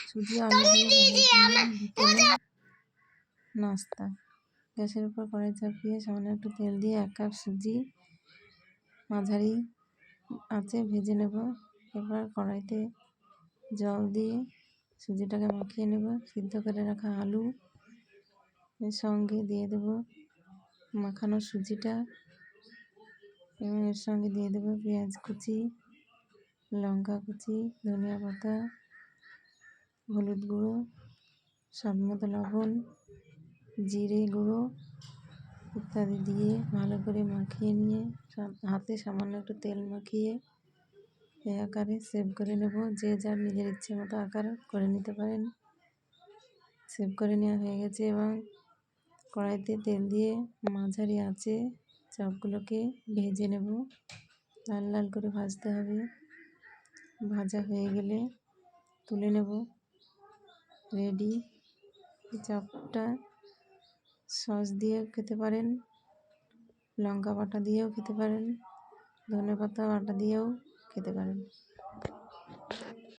সুজি আলু দিয়ে বিকেলে নাস্তা। গ্যাসের উপর কড়াই চাপিয়ে সামান্য একটু তেল দিয়ে 1 কাপ সুজি মাঝারি আঁচে ভেজে নেব। এবার কড়াইতে জল দিয়ে সুজিটাকে মাখিয়ে নেব। সিদ্ধ করে রাখা আলু এর সঙ্গে দিয়ে দেব মাখানো সুজিটা এবং এর সঙ্গে দিয়ে দেব পেঁয়াজ কুচি, লঙ্কা কুচি, ধনিয়া পাতা, হলুদ গুঁড়ো, স্বাদ মতো লবণ, জিরে গুঁড়ো ইত্যাদি দিয়ে ভালো করে মাখিয়ে নিয়ে হাতে সামান্য একটু তেল মাখিয়ে এই আকারে সেভ করে নেব। যে যার নিজের ইচ্ছে মতো আকার করে নিতে পারেন। সেভ করে নেওয়া হয়ে গেছে এবং কড়াইতে তেল দিয়ে মাঝারি আঁচে চপগুলোকে ভেজে নেব। লাল লাল করে ভাজতে হবে। ভাজা হয়ে গেলে তুলে নেব। রেডি। চপটা সস দিয়েও খেতে পারেন, লঙ্কা বাটা দিয়েও খেতে পারেন, ধনেপাতা বাটা দিয়েও খেতে পারেন।